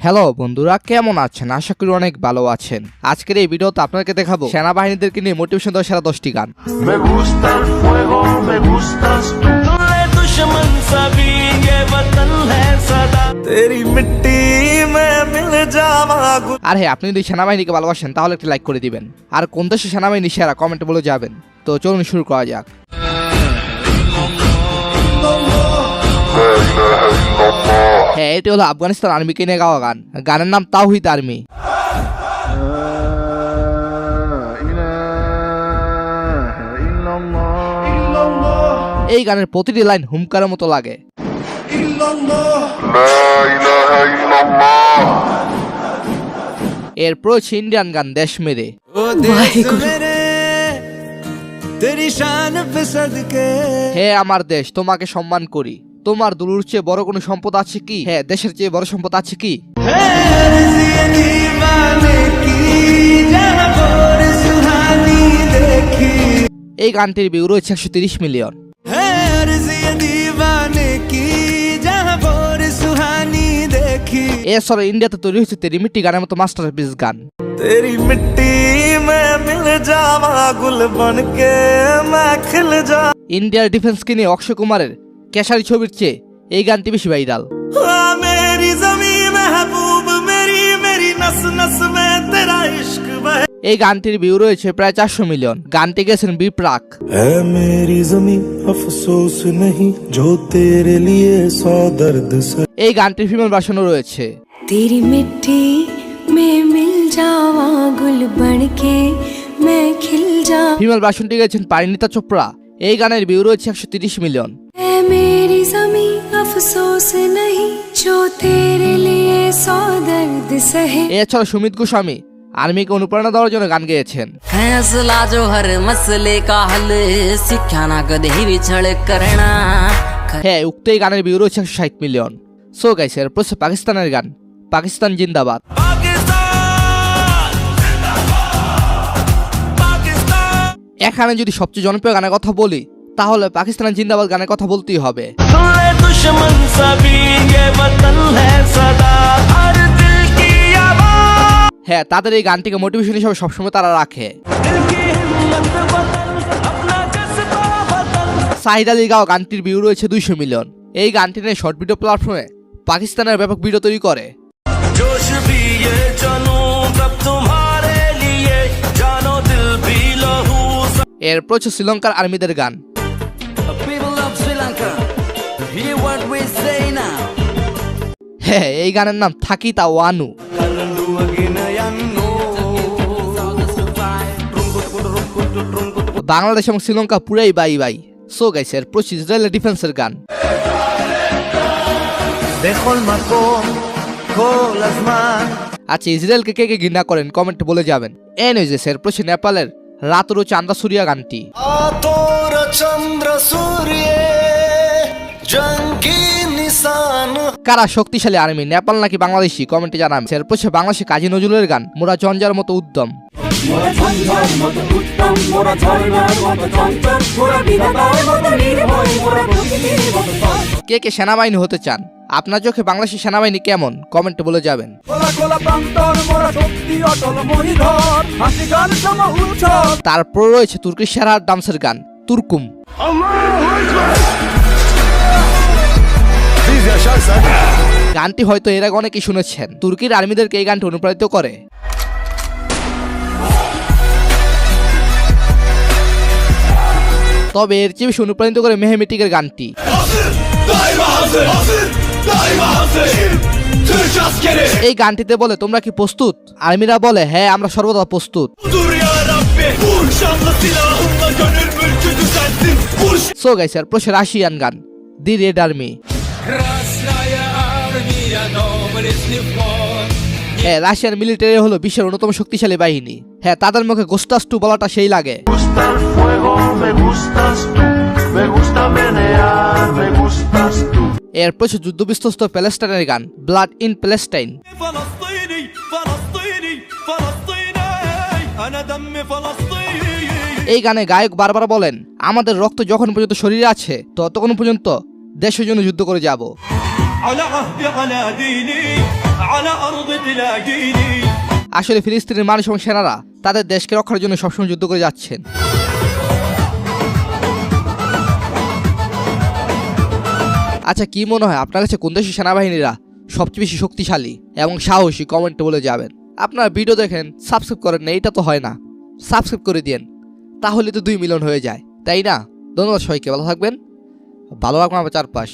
Hello বন্ধুরা, কেমন আছেন? আশা করি অনেক ভালো আছেন। আজকের এই ভিডিওতে আপনাকে দেখাবো সেনাবাহিনীদেরকে নিয়ে মোটিভেশন দেওয়া সেরা 10টি গান। আর হ্যাঁ, আপনি যদি সেনাবাহিনীকে ভালোবাসেন তাহলে একটি লাইক করে দিবেন। আর কোন দেশের সেনাবাহিনী সেরা কমেন্টে বলে যাবেন। তো চলুন শুরু করা যাক। হ্যাঁ, এটি হলো আফগানিস্তান আর্মিকে নিয়ে গাওয়া গান। গানের নাম তাওহিদ আর্মি। এই গানের প্রতিটি লাইন হুমকারের মতো লাগে। এরপর হচ্ছে ইন্ডিয়ান গান দেশ মেরে। হে আমার দেশ, তোমাকে সম্মান করি। তোমার দুলুর চেয়ে বড় কোনো সম্পদ আছে কি? হ্যাঁ, দেশের চেয়ে বড় সম্পদ আছে কি? এই গানটির ভিউ রয়েছে 130 মিলিয়ন। এছাড়া ইন্ডিয়াতে তৈরি হয়েছে তেরি মিট্টি গানের মতো মাস্টারপিস গান। তেরি মিট্টি মে মিল যাওয়া গুল বনকে মে খিল যা। ইন্ডিয়ার ডিফেন্সকে নিয়ে অক্ষয় কুমারের কেশারি ছবির চেয়ে এই গানটি বেশি ভাইরাল। এই গানটির ভিউ রয়েছে প্রায় 400 মিলিয়ন। গানটি গেছেন বিপ্রাক। এই গানটির ফিমেল ভার্সনও রয়েছে। তেরি মিট্টি মে মিল যাওয়া গুল বনকে মে খিল যা। ফিমেল ভার্সনটি গেছেন পারিণীতা চোপড়া। এই গানের ভিউ রয়েছে 130 মিলিয়ন। এছাড়া সুমিত গোস্বামী আর্মিকে অনুপ্রেরণা দেওয়ার জন্য গান গেয়েছেন। হ্যাঁ, উক্ত এই গানের ভিউ রয়েছে 160 মিলিয়ন। সো গাইস, এরপর পাকিস্তানের গান পাকিস্তান জিন্দাবাদ। এখানে যদি সবচেয়ে জনপ্রিয় গানের কথা বলি তাহলে পাকিস্তানের জিন্দাবাদ গানের কথা বলতেই হবে। হ্যাঁ, তাদের এই গানটিকে মোটিভেশন হিসেবে সবসময় তারা রাখে। সাহিদ আলী গাওয়া গানটির ভিউ রয়েছে 200 মিলিয়ন। এই গানটি নিয়ে শর্ট ভিডিও প্ল্যাটফর্মে পাকিস্তানের ব্যাপক ভিডিও তৈরি করে। এরপর হচ্ছে শ্রীলঙ্কার আর্মিদের গান। হ্যাঁ, এই গানের নাম থাকি তা ওয়ানু। বাংলাদেশ এবং শ্রীলঙ্কা পুরাই বাই বাই। সো গাইস, এরপর ইসরায়েলের ডিফেন্সের গান। আচ্ছা, ইসরায়েলকে কে কে ঘৃণা করেন কমেন্টে বলে যাবেন। এনওয়েজ, এরপর নেপালের রাতরো চান্দা সুরিয়া গানটি। কারা শক্তিশালী আর্মি, নেপাল নাকি বাংলাদেশি? কমেন্টে জানাবেন। এরপর বাংলাদেশে কাজী নজরুলের গান মোরা ঝঞ্ঝার মতো উদ্যম। কে কে সেনাবাহিনী হতে চান? আপনার চোখে বাংলাদেশের সেনাবাহিনী কেমন? কমেন্টে বলে যাবেন। তারপর রয়েছে তুর্কির সেরা ডান্সের গান তুর্কুম। গানটি হয়তো এর আগে অনেকেই শুনেছেন। তুর্কির আর্মিদেরকে এই গানটি অনুপ্রাণিত করে। তবে এর চেয়ে বেশি অনুপ্রাণিত করে মেহমেটিকের গানটি। এই গানটিতে বলে তোমরা কি প্রস্তুত? আর্মিরা বলে হ্যাঁ, আমরা সর্বদা প্রস্তুত। সো গাইস, এরপর রাশিয়ান গান দি রেড আর্মি। হ্যাঁ, রাশিয়ান মিলিটারি হলো বিশ্বের অন্যতম শক্তিশালী বাহিনী। হ্যাঁ, তাদের মুখে গোস্টাস টু বলাটা সেই লাগে। এরপর যুদ্ধ বিধ্বস্ত প্যালেস্টাইনের গান ব্লাড ইন প্যালেস্টাইন। এই গানে গায়ক বারবার বলেন আমাদের রক্ত যখন পর্যন্ত শরীরে আছে ততক্ষণ পর্যন্ত দেশের জন্য যুদ্ধ করে যাব। على أرض تلاقيني আসলে ফিলিস্তিনের মানুষ এবং সেনারা তাদের দেশকে রক্ষার জন্য সবসময় যুদ্ধ করে যাচ্ছেন। আচ্ছা, কি মনে হয় আপনার কাছে কোন দেশের সেনাবাহিনীরা সবচেয়ে বেশি শক্তিশালী এবং সাহসী? কমেন্টে বলে যাবেন। আপনারা ভিডিও দেখেন, সাবস্ক্রাইব করেন না, এটা তো হয় না। সাবস্ক্রাইব করে দিন, তাহলে তো 2 মিলিয়ন হয়ে যায়, তাই না? ধন্যবাদ সবাইকে, ভালো থাকবেন, ভালো রাখবেন আমার চারপাশ।